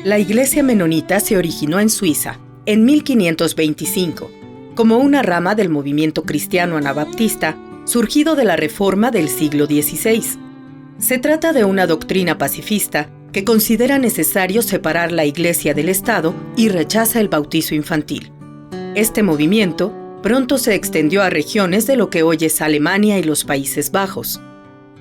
La iglesia menonita se originó en Suiza, en 1525, como una rama del movimiento cristiano anabaptista surgido de la Reforma del siglo XVI. Se trata de una doctrina pacifista que considera necesario separar la iglesia del Estado y rechaza el bautizo infantil. Este movimiento pronto se extendió a regiones de lo que hoy es Alemania y los Países Bajos.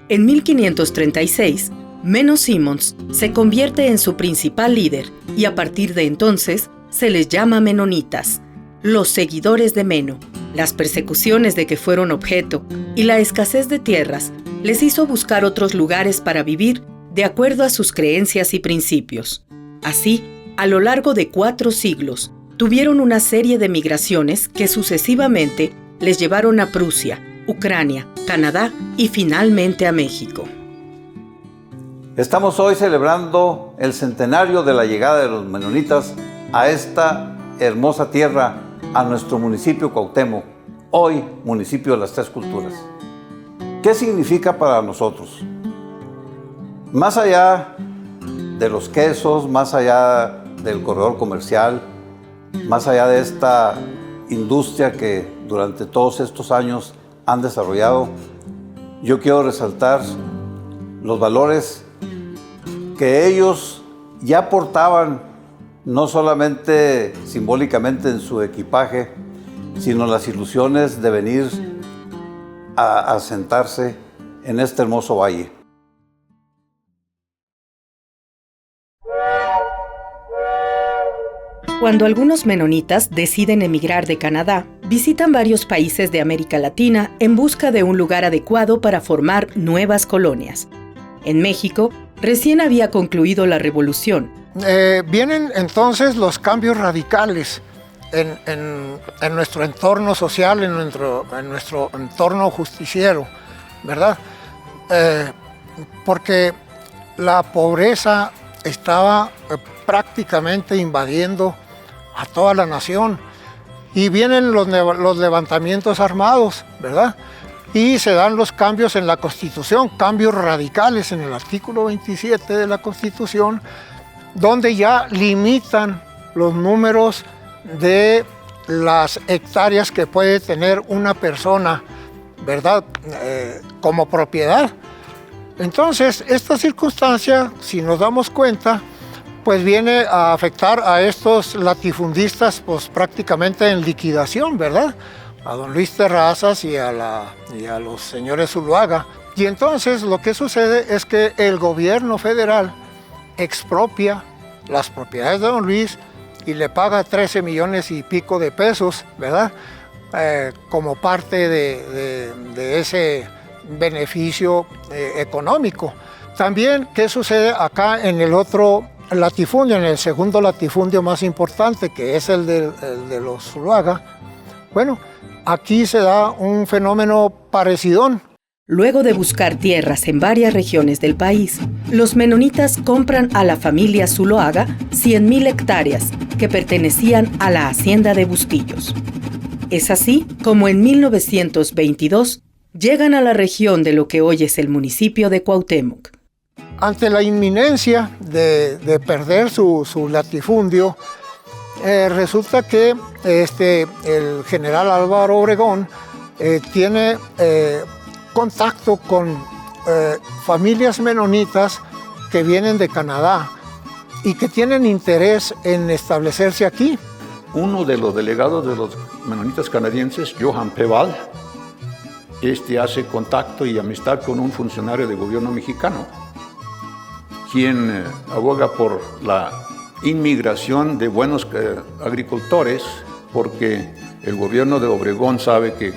En 1536, Menno Simons se convierte en su principal líder y a partir de entonces se les llama menonitas, los seguidores de Menno. Las persecuciones de que fueron objeto y la escasez de tierras les hizo buscar otros lugares para vivir de acuerdo a sus creencias y principios. Así, a lo largo de 4 siglos, tuvieron una serie de migraciones que sucesivamente les llevaron a Prusia, Ucrania, Canadá y finalmente a México. Estamos hoy celebrando el centenario de la llegada de los menonitas a esta hermosa tierra, a nuestro municipio Cuauhtémoc, hoy municipio de las Tres Culturas. ¿Qué significa para nosotros? Más allá de los quesos, más allá del corredor comercial, más allá de esta industria que durante todos estos años han desarrollado, yo quiero resaltar los valores que ellos ya portaban, no solamente simbólicamente en su equipaje, sino las ilusiones de venir a asentarse en este hermoso valle. Cuando algunos menonitas deciden emigrar de Canadá, visitan varios países de América Latina en busca de un lugar adecuado para formar nuevas colonias. En México, recién había concluido la Revolución. Vienen entonces los cambios radicales en nuestro entorno social, en nuestro entorno justiciero, ¿verdad? Porque la pobreza estaba prácticamente invadiendo a toda la nación y vienen los levantamientos armados, ¿verdad? Y se dan los cambios en la Constitución, cambios radicales en el artículo 27 de la Constitución, donde ya limitan los números de las hectáreas que puede tener una persona, ¿verdad? Como propiedad. Entonces, esta circunstancia, si nos damos cuenta, pues viene a afectar a estos latifundistas, pues prácticamente en liquidación, ¿verdad? A don Luis Terrazas y a los señores Zuluaga. Y entonces lo que sucede es que el gobierno federal expropia las propiedades de don Luis y le paga 13 millones y pico de pesos, ¿verdad? Como parte de ese beneficio económico. También, ¿qué sucede acá en el otro latifundio, en el segundo latifundio más importante, que es el de los Zuluaga? Bueno, aquí se da un fenómeno parecidón. Luego de buscar tierras en varias regiones del país, los menonitas compran a la familia Zuloaga 100,000 hectáreas que pertenecían a la hacienda de Bustillos. Es así como en 1922 llegan a la región de lo que hoy es el municipio de Cuauhtémoc. Ante la inminencia de perder su latifundio, resulta que el general Álvaro Obregón tiene contacto con familias menonitas que vienen de Canadá y que tienen interés en establecerse aquí. Uno de los delegados de los menonitas canadienses, Johan Peval, hace contacto y amistad con un funcionario de gobierno mexicano, quien aboga por la inmigración de buenos agricultores, porque el gobierno de Obregón sabe que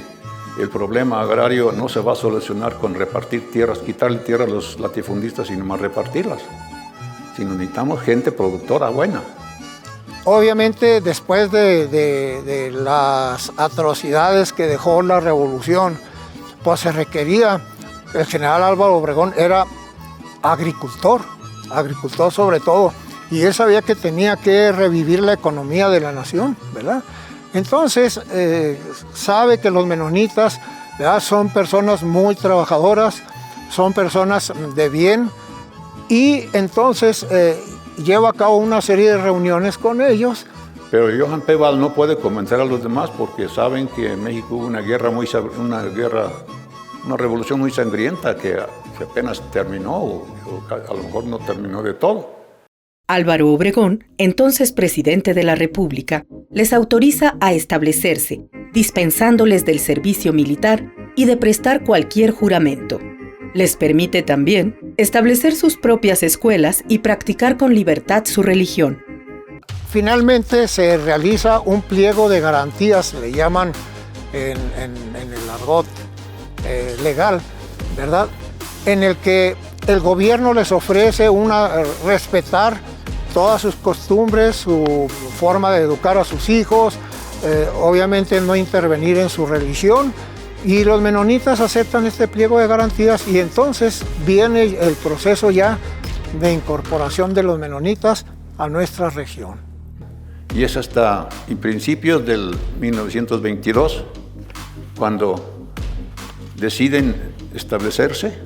el problema agrario no se va a solucionar con repartir tierras, quitarle tierra a los latifundistas y nomás repartirlas, sino necesitamos gente productora buena. Obviamente, después de las atrocidades que dejó la revolución, pues se requería, el general Álvaro Obregón era agricultor sobre todo, y él sabía que tenía que revivir la economía de la nación, ¿verdad? Entonces, sabe que los menonitas, ¿verdad?, son personas muy trabajadoras, son personas de bien, y entonces llevo a cabo una serie de reuniones con ellos. Pero Johan Peval no puede convencer a los demás porque saben que en México hubo una revolución muy sangrienta que apenas terminó, o a lo mejor no terminó de todo. Álvaro Obregón, entonces presidente de la República, les autoriza a establecerse, dispensándoles del servicio militar y de prestar cualquier juramento. Les permite también establecer sus propias escuelas y practicar con libertad su religión. Finalmente se realiza un pliego de garantías, le llaman en el argot legal, ¿verdad? En el que el gobierno les ofrece respetar todas sus costumbres, su forma de educar a sus hijos, obviamente no intervenir en su religión, y los menonitas aceptan este pliego de garantías y entonces viene el proceso ya de incorporación de los menonitas a nuestra región. Y es hasta principios del 1922 cuando deciden establecerse.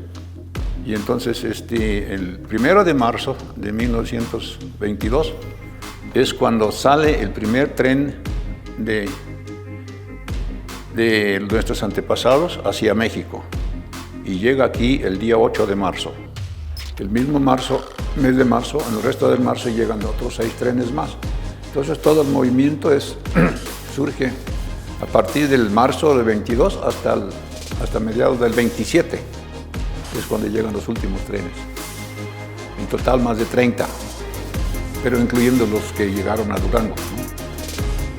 Y entonces el 1 de marzo de 1922 es cuando sale el primer tren de nuestros antepasados hacia México y llega aquí el día 8 de marzo. El mismo mes de marzo, en el resto del marzo llegan otros 6 trenes más. Entonces todo el movimiento surge a partir del marzo del 22 hasta mediados del 27. Es cuando llegan los últimos trenes. En total más de 30, pero incluyendo los que llegaron a Durango, ¿no?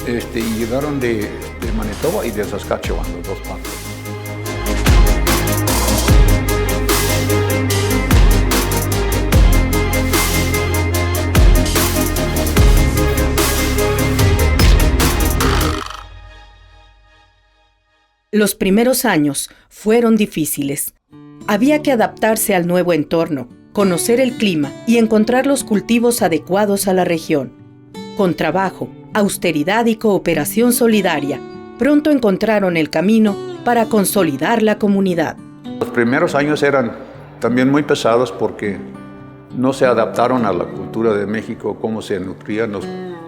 Y llegaron de Manitoba y de Saskatchewan, los dos partes. Los primeros años fueron difíciles. Había que adaptarse al nuevo entorno, conocer el clima y encontrar los cultivos adecuados a la región. Con trabajo, austeridad y cooperación solidaria, pronto encontraron el camino para consolidar la comunidad. Los primeros años eran también muy pesados porque no se adaptaron a la cultura de México, cómo se nutrían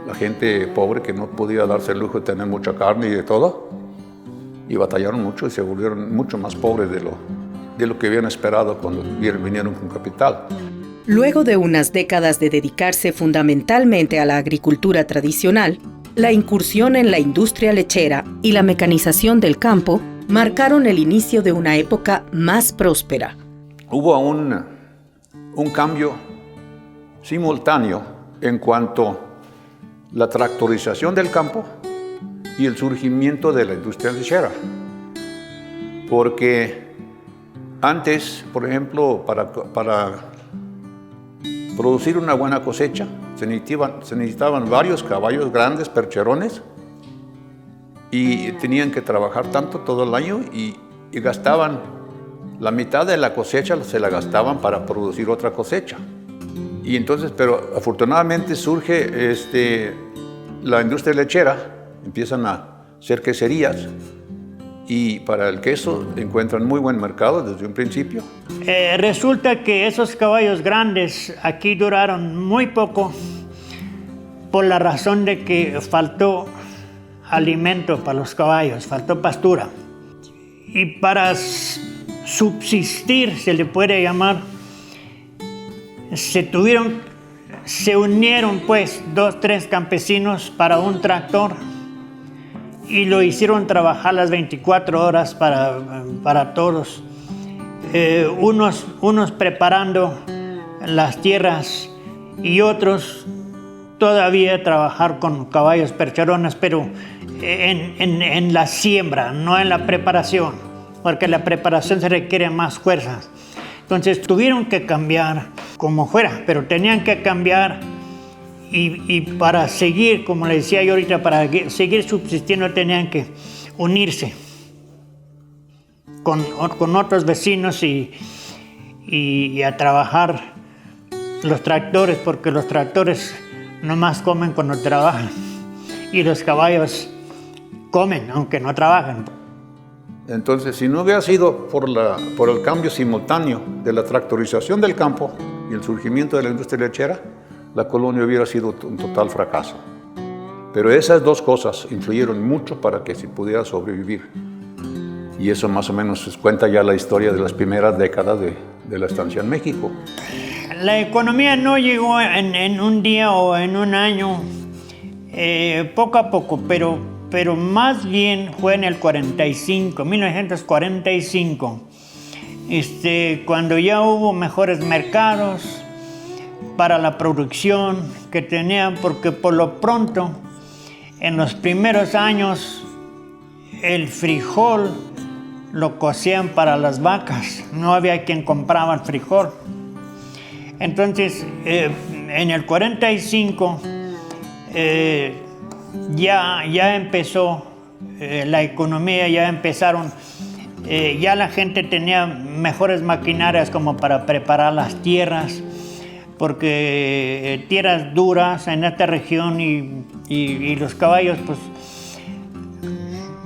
la gente pobre que no podía darse el lujo de tener mucha carne y de todo. Y batallaron mucho y se volvieron mucho más pobres de lo que habían esperado cuando vinieron con capital. Luego de unas décadas de dedicarse fundamentalmente a la agricultura tradicional, la incursión en la industria lechera y la mecanización del campo marcaron el inicio de una época más próspera. Hubo un cambio simultáneo en cuanto a la tractorización del campo y el surgimiento de la industria lechera. Porque antes, por ejemplo, para producir una buena cosecha, se necesitaban varios caballos grandes, percherones, y tenían que trabajar tanto todo el año y gastaban la mitad de la cosecha, se la gastaban para producir otra cosecha. Y entonces, pero afortunadamente surge la industria lechera, empiezan a hacer queserías, y para el queso encuentran muy buen mercado desde un principio. Resulta que esos caballos grandes aquí duraron muy poco por la razón de que faltó alimento para los caballos, faltó pastura. Y para subsistir, se le puede llamar, se unieron pues 2, 3 campesinos para un tractor y lo hicieron trabajar las 24 horas para todos. Unos preparando las tierras y otros todavía trabajar con caballos percherones, pero en la siembra, no en la preparación, porque la preparación se requiere más fuerzas. Entonces tuvieron que cambiar como fuera, pero tenían que cambiar. Y para seguir, como le decía yo ahorita, para seguir subsistiendo tenían que unirse con otros vecinos y a trabajar los tractores, porque los tractores nomás comen cuando trabajan y los caballos comen aunque no trabajan. Entonces, si no hubiera sido por el cambio simultáneo de la tractorización del campo y el surgimiento de la industria lechera, la colonia hubiera sido un total fracaso. Pero esas dos cosas influyeron mucho para que se pudiera sobrevivir. Y eso más o menos cuenta ya la historia de las primeras décadas de la estancia en México. La economía no llegó en un día o en un año, poco a poco, pero más bien fue en el 1945, cuando ya hubo mejores mercados para la producción que tenían, porque por lo pronto, en los primeros años, el frijol lo cocían para las vacas, no había quien compraba el frijol. Entonces, en el 45 ya empezó la economía, ya empezaron, ya la gente tenía mejores maquinarias como para preparar las tierras, porque tierras duras en esta región y los caballos, pues,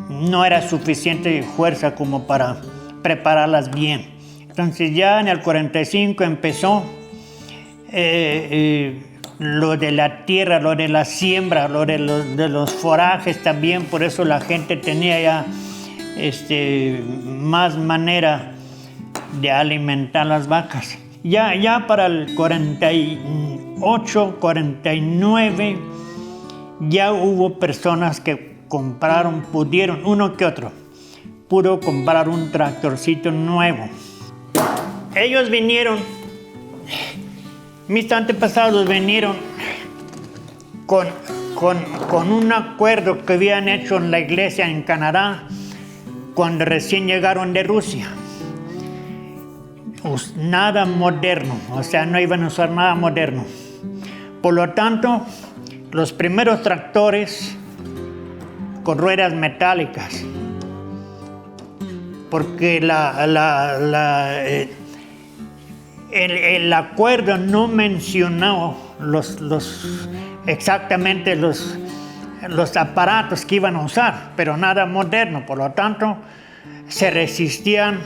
no era suficiente fuerza como para prepararlas bien. Entonces ya en el 45 empezó lo de la tierra, lo de la siembra, lo de los forajes también, por eso la gente tenía ya más manera de alimentar las vacas. Ya para el 48, 49, ya hubo personas que pudieron, uno que otro, pudo comprar un tractorcito nuevo. Ellos vinieron, mis antepasados vinieron con un acuerdo que habían hecho en la iglesia en Canadá cuando recién llegaron de Rusia. Nada moderno, o sea, no iban a usar nada moderno. Por lo tanto, los primeros tractores con ruedas metálicas, porque el acuerdo no mencionó exactamente los aparatos que iban a usar, pero nada moderno. Por lo tanto, se resistían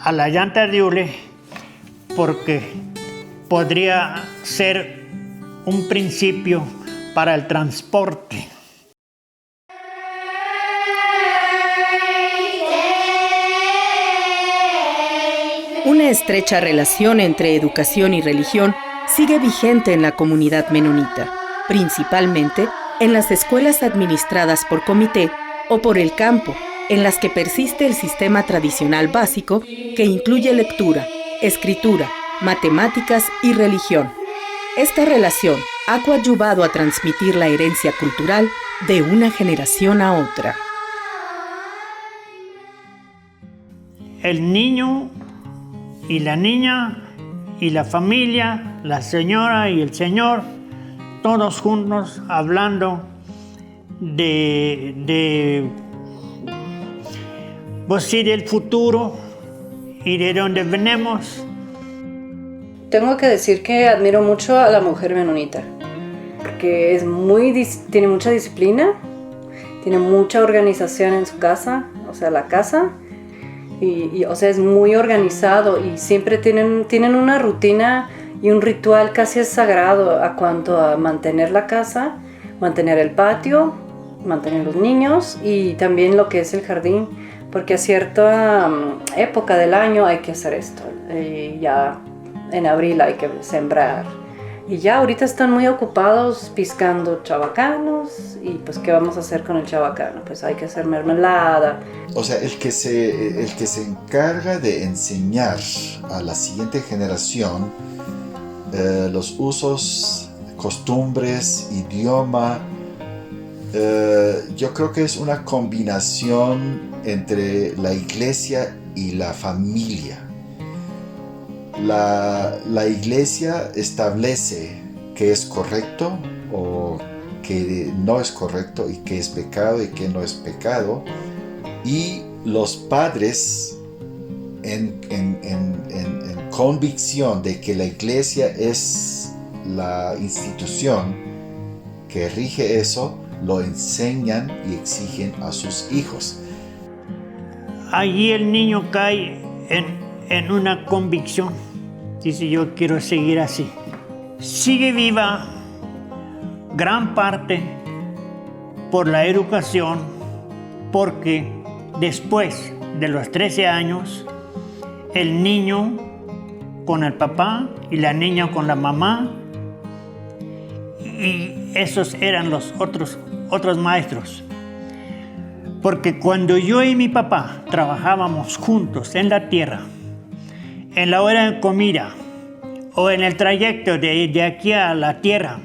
a la llanta de hule porque podría ser un principio para el transporte. Una estrecha relación entre educación y religión sigue vigente en la comunidad menonita, principalmente en las escuelas administradas por comité o por el campo, en las que persiste el sistema tradicional básico que incluye lectura, escritura, matemáticas y religión. Esta relación ha coadyuvado a transmitir la herencia cultural de una generación a otra. El niño y la niña y la familia, la señora y el señor, todos juntos hablando pues sí, del futuro y de dónde venimos. Tengo que decir que admiro mucho a la mujer menonita, porque tiene mucha disciplina, tiene mucha organización en su casa, o sea, la casa, o sea, es muy organizado y siempre tienen una rutina y un ritual casi sagrado a cuanto a mantener la casa, mantener el patio, mantener los niños y también lo que es el jardín, porque a cierta época del año hay que hacer esto. Ya en abril hay que sembrar. Y ya ahorita están muy ocupados piscando chabacanos y pues ¿qué vamos a hacer con el chabacano? Pues hay que hacer mermelada. O sea, el que se encarga de enseñar a la siguiente generación los usos, costumbres, idioma, yo creo que es una combinación entre la iglesia y la familia. La iglesia establece qué es correcto o qué no es correcto y qué es pecado y qué no es pecado, y los padres en convicción de que la iglesia es la institución que rige eso, lo enseñan y exigen a sus hijos. Allí el niño cae en una convicción. Dice, yo quiero seguir así. sigue viva gran parte por la educación, porque después de los 13 años, el niño con el papá y la niña con la mamá, y esos eran los otros maestros. Porque cuando yo y mi papá trabajábamos juntos en la tierra, en la hora de comida o en el trayecto de aquí a la tierra,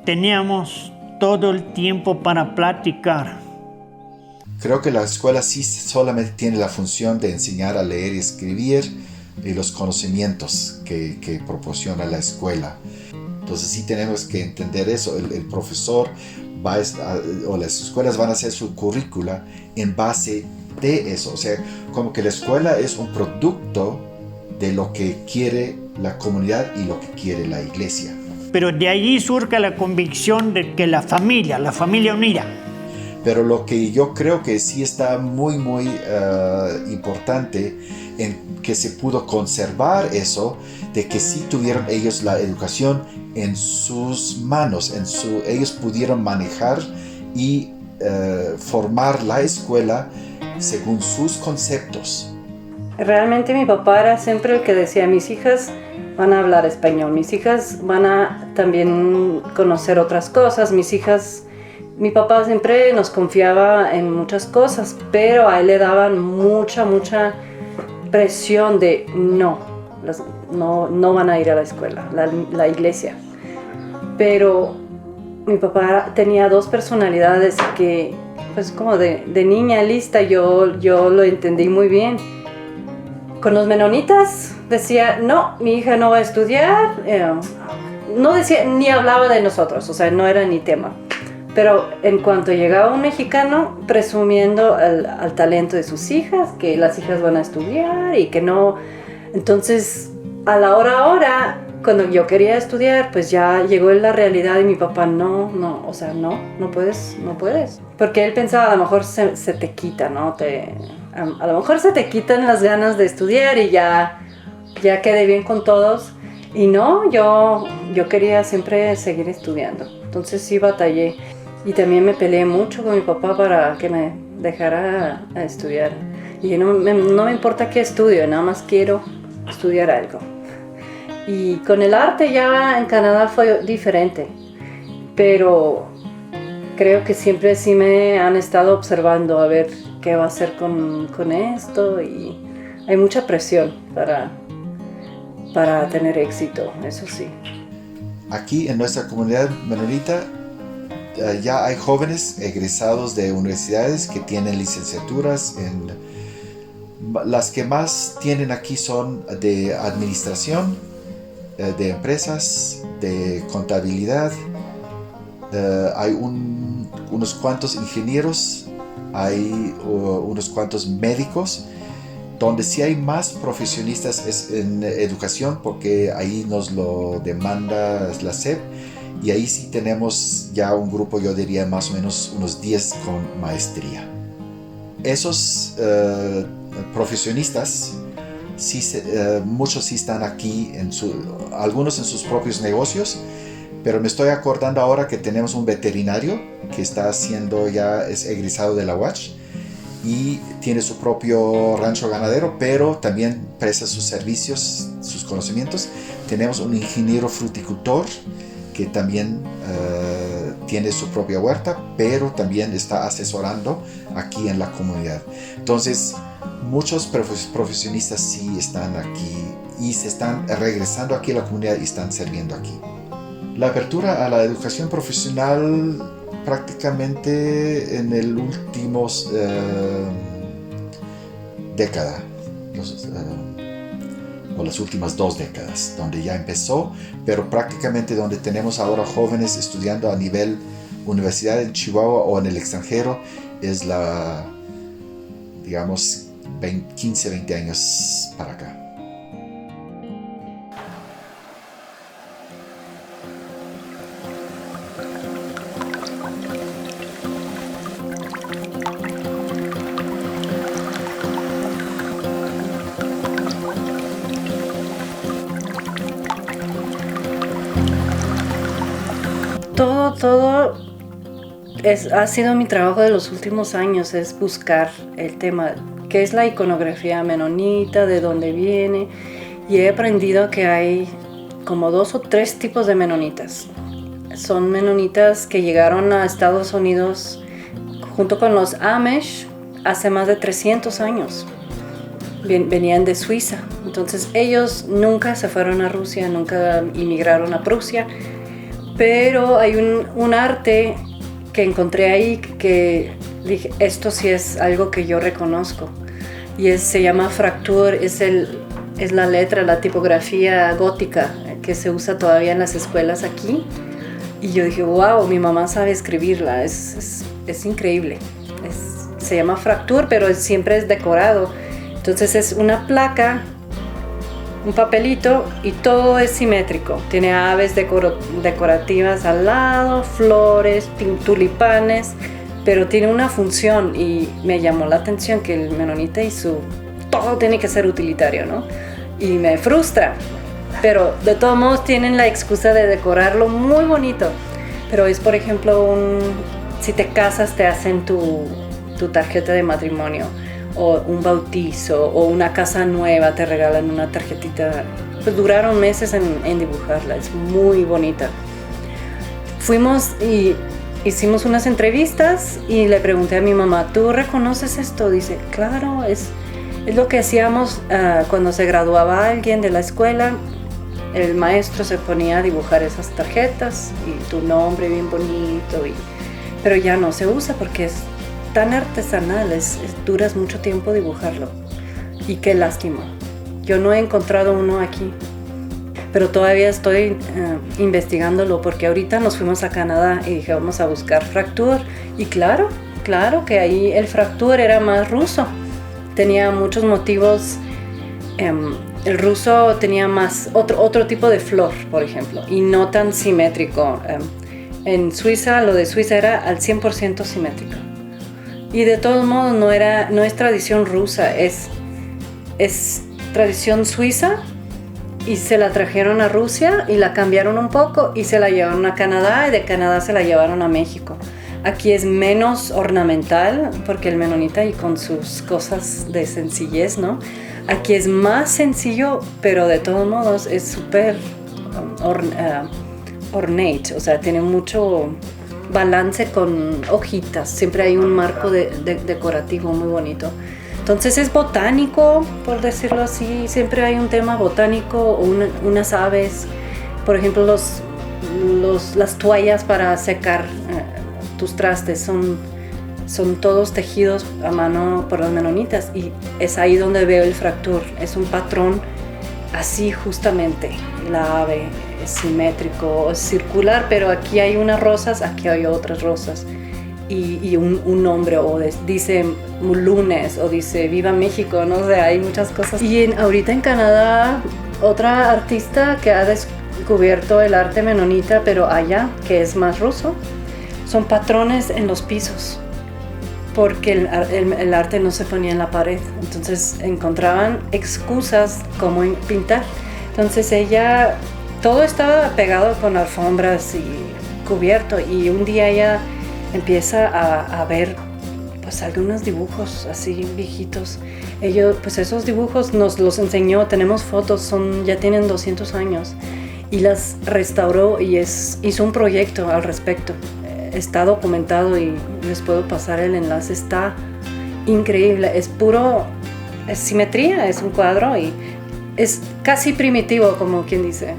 teníamos todo el tiempo para platicar. Creo que la escuela sí solamente tiene la función de enseñar a leer y escribir y los conocimientos que proporciona la escuela. Entonces sí tenemos que entender eso. El profesor o las escuelas van a hacer su currícula en base de eso. O sea, como que la escuela es un producto de lo que quiere la comunidad y lo que quiere la iglesia. Pero de allí surge la convicción de que la familia unida. Pero lo que yo creo que sí está muy importante en que se pudo conservar eso, de que sí tuvieron ellos la educación en sus manos, ellos pudieron manejar y formar la escuela según sus conceptos. Realmente mi papá era siempre el que decía, mis hijas van a hablar español, mis hijas van a también conocer otras cosas, mi papá siempre nos confiaba en muchas cosas, pero a él le daban mucha presión de no van a ir a la escuela, la iglesia. Pero mi papá tenía dos personalidades que, pues como de niña lista, yo lo entendí muy bien. Con los menonitas decía, no, mi hija no va a estudiar, no decía, ni hablaba de nosotros, o sea, no era ni tema. Pero en cuanto llegaba un mexicano presumiendo al talento de sus hijas, que las hijas van a estudiar y que no, entonces a la hora, cuando yo quería estudiar, pues ya llegó la realidad y mi papá, no puedes. Porque él pensaba, a lo mejor se te quita, ¿no? A lo mejor se te quitan las ganas de estudiar y ya quedé bien con todos. Y no, yo quería siempre seguir estudiando. Entonces sí batallé. Y también me peleé mucho con mi papá para que me dejara a estudiar. Y no me importa qué estudio, nada más quiero estudiar algo. Y con el arte ya en Canadá fue diferente. Pero creo que siempre sí me han estado observando a ver qué va a hacer con esto. Y hay mucha presión para tener éxito, eso sí. Aquí en nuestra comunidad menonita ya hay jóvenes egresados de universidades que tienen licenciaturas las que más tienen aquí son de administración, de empresas, de contabilidad. Hay unos cuantos ingenieros, hay unos cuantos médicos. Donde sí hay más profesionistas es en educación, porque ahí nos lo demanda la SEP, y ahí sí tenemos ya un grupo, yo diría más o menos unos 10 con maestría. Esos profesionistas, muchos sí están aquí, algunos en sus propios negocios, pero me estoy acordando ahora que tenemos un veterinario que es egresado de la UACH, y tiene su propio rancho ganadero, pero también presta sus servicios, sus conocimientos. Tenemos un ingeniero fruticultor que también tiene su propia huerta, pero también está asesorando aquí en la comunidad. Entonces, muchos profesionistas sí están aquí y se están regresando aquí a la comunidad y están sirviendo aquí. La apertura a la educación profesional prácticamente en el último década, o las últimas 2 décadas, donde ya empezó, pero prácticamente donde tenemos ahora jóvenes estudiando a nivel universidad en Chihuahua o en el extranjero, es digamos, 15, 20 años para acá. todo ha sido mi trabajo de los últimos años, es buscar el tema, qué es la iconografía menonita, de dónde viene, y he aprendido que hay como 2 o 3 tipos de menonitas. Son menonitas que llegaron a Estados Unidos junto con los Amish hace más de 300 años. Venían de Suiza, entonces ellos nunca se fueron a Rusia, nunca inmigraron a Prusia, pero hay un arte que encontré ahí que dije, esto sí es algo que yo reconozco, y se llama Fraktur, es la letra, la tipografía gótica que se usa todavía en las escuelas aquí, y yo dije, wow, mi mamá sabe escribirla, es increíble. Se llama Fraktur, pero siempre es decorado. Entonces es una placa, un papelito, y todo es simétrico. Tiene aves decorativas al lado, flores, tulipanes, pero tiene una función, y me llamó la atención que el menonita todo tiene que ser utilitario, ¿no? Y me frustra, pero de todos modos tienen la excusa de decorarlo muy bonito. Pero es, por ejemplo, si te casas te hacen tu tarjeta de matrimonio, o un bautizo, o una casa nueva, te regalan una tarjetita. Pues duraron meses en dibujarla, es muy bonita. Fuimos y hicimos unas entrevistas y le pregunté a mi mamá, ¿tú reconoces esto? Dice, claro, es lo que hacíamos cuando se graduaba alguien de la escuela. El maestro se ponía a dibujar esas tarjetas y tu nombre bien bonito, pero ya no se usa porque es tan artesanal, duras mucho tiempo dibujarlo, y qué lástima. Yo no he encontrado uno aquí, pero todavía estoy investigándolo, porque ahorita nos fuimos a Canadá y dije, vamos a buscar Fraktur, y claro que ahí el Fraktur era más ruso, tenía muchos motivos. El ruso tenía más otro tipo de flor, por ejemplo, y no tan simétrico. En Suiza, lo de Suiza era al 100% simétrico. Y de todos modos no es tradición rusa, es tradición suiza, y se la trajeron a Rusia y la cambiaron un poco y se la llevaron a Canadá, y de Canadá se la llevaron a México. Aquí es menos ornamental porque el menonita, y con sus cosas de sencillez, ¿no? Aquí es más sencillo, pero de todos modos es súper ornate, o sea, tiene mucho balance con hojitas, siempre hay un marco decorativo muy bonito. Entonces es botánico, por decirlo así, siempre hay un tema botánico, o unas aves, por ejemplo las toallas para secar tus trastes son todos tejidos a mano por las menonitas, y es ahí donde veo el Fraktur, es un patrón así justamente, la ave es simétrico, es circular, pero aquí hay unas rosas, aquí hay otras rosas, y un nombre, o dice lunes, o dice viva México, no sé, hay muchas cosas. Y ahorita en Canadá, otra artista que ha descubierto el arte menonita, pero allá, que es más ruso, son patrones en los pisos, porque el arte no se ponía en la pared, entonces encontraban excusas como pintar. Entonces ella, todo estaba pegado con alfombras y cubierto, y un día ella empieza a ver pues algunos dibujos así viejitos. Pues esos dibujos nos los enseñó, tenemos fotos, ya tienen 200 años, y las restauró y hizo un proyecto al respecto. Está documentado y les puedo pasar el enlace, está increíble, es simetría, es un cuadro y es casi primitivo, como quien dice.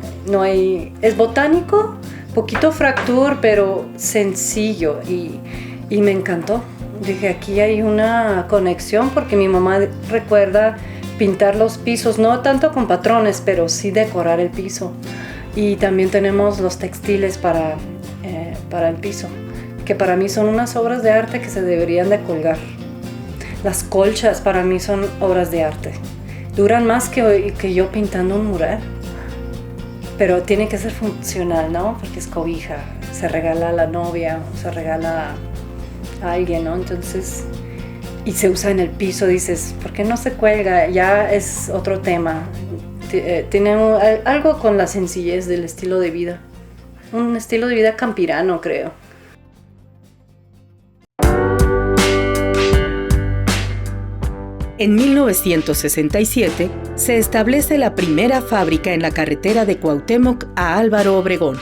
Es botánico, poquito Fraktur, pero sencillo, y me encantó. Dije, aquí hay una conexión, porque mi mamá recuerda pintar los pisos, no tanto con patrones, pero sí decorar el piso. Y también tenemos los textiles para el piso, que para mí son unas obras de arte que se deberían de colgar. Las colchas para mí son obras de arte. Duran más que yo pintando un mural. Pero tiene que ser funcional, ¿no? Porque es cobija, se regala a la novia, se regala a alguien, ¿no? Entonces, y se usa en el piso, dices, ¿por qué no se cuelga? Ya es otro tema. Tiene algo con la sencillez del estilo de vida. un estilo de vida campirano, creo. En 1967 se establece la primera fábrica en la carretera de Cuauhtémoc a Álvaro Obregón,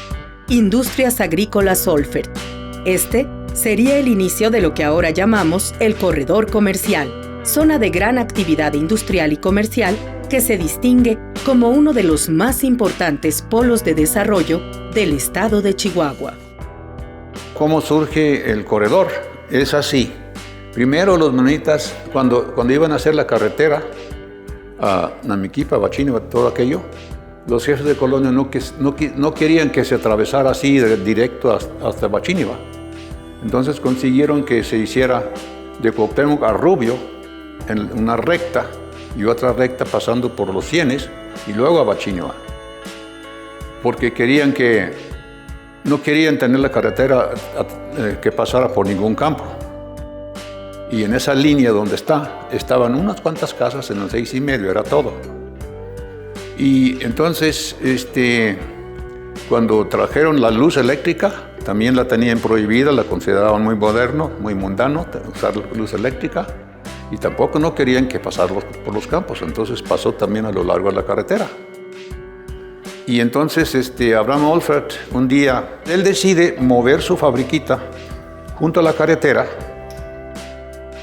Industrias Agrícolas Solfert. Este sería el inicio de lo que ahora llamamos el Corredor Comercial, zona de gran actividad industrial y comercial que se distingue como uno de los más importantes polos de desarrollo del estado de Chihuahua. ¿Cómo surge el corredor? Es así. Primero los menonitas, cuando iban a hacer la carretera a Namiquipa, Bachíniva, todo aquello, los jefes de colonia no querían que se atravesara así directo hasta Bachíniva. Entonces consiguieron que se hiciera de Cuauhtémoc a Rubio en una recta y otra recta pasando por los Cienes y luego a Bachíniva. Porque no querían tener la carretera que pasara por ningún campo. Y en esa línea donde estaban unas cuantas casas en el 6,5, era todo. Y entonces, cuando trajeron la luz eléctrica, también la tenían prohibida, la consideraban muy moderno, muy mundano, usar la luz eléctrica, y tampoco no querían que pasara por los campos, entonces pasó también a lo largo de la carretera. Y entonces Abraham Olfert, un día, él decide mover su fabriquita junto a la carretera,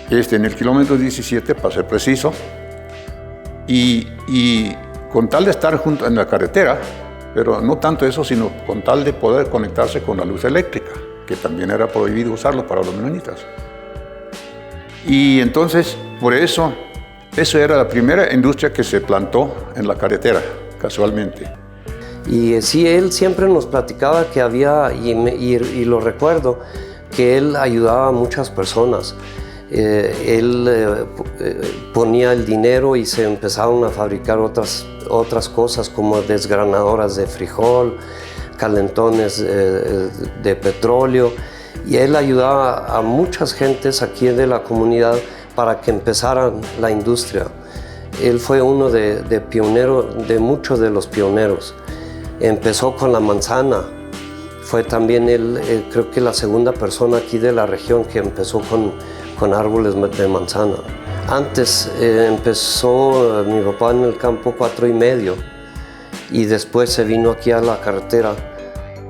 en el kilómetro 17, para ser preciso, y con tal de estar junto en la carretera, pero no tanto eso, sino con tal de poder conectarse con la luz eléctrica, que también era prohibido usarlo para los menonitas. Y entonces, por eso era la primera industria que se plantó en la carretera, casualmente. Y sí, él siempre nos platicaba que había, y lo recuerdo, que él ayudaba a muchas personas. Él ponía el dinero y se empezaron a fabricar otras cosas como desgranadoras de frijol, calentones de petróleo, y él ayudaba a muchas gentes aquí de la comunidad para que empezaran la industria. Él fue uno de muchos de los pioneros. Empezó con la manzana. Fue también él, creo que la segunda persona aquí de la región que empezó con árboles de manzana. Antes empezó mi papá en el campo 4,5 y después se vino aquí a la carretera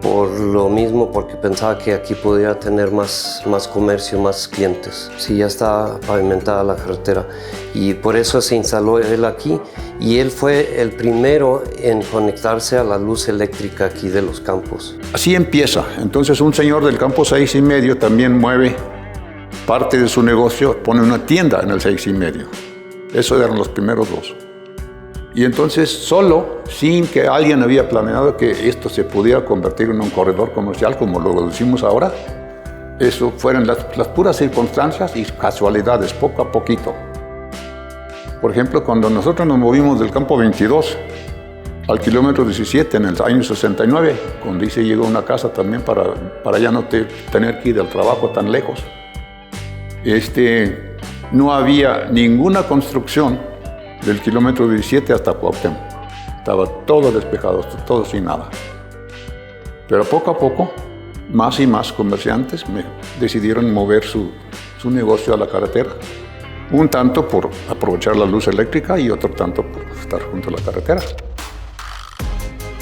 por lo mismo, porque pensaba que aquí podía tener más comercio, más clientes. Sí, ya está pavimentada la carretera y por eso se instaló él aquí, y él fue el primero en conectarse a la luz eléctrica aquí de los campos. Así empieza. Entonces un señor del campo 6,5 también mueve parte de su negocio, pone una tienda en el 6,5. Esos eran los primeros dos. Y entonces solo, sin que alguien había planeado que esto se pudiera convertir en un corredor comercial, como lo decimos ahora, eso fueron las puras circunstancias y casualidades, poco a poquito. Por ejemplo, cuando nosotros nos movimos del campo 22 al kilómetro 17 en el año 69, cuando dice llegó una casa también para ya no tener que ir al trabajo tan lejos. No había ninguna construcción del kilómetro 17 hasta Cuauhtémoc. Estaba todo despejado, todo sin nada. Pero poco a poco, más y más comerciantes decidieron mover su negocio a la carretera. Un tanto por aprovechar la luz eléctrica y otro tanto por estar junto a la carretera.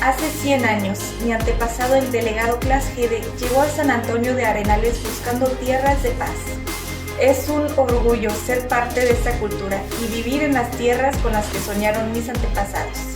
Hace 100 años, mi antepasado, el delegado Clas Gede, llegó a San Antonio de Arenales buscando tierras de paz. Es un orgullo ser parte de esta cultura y vivir en las tierras con las que soñaron mis antepasados.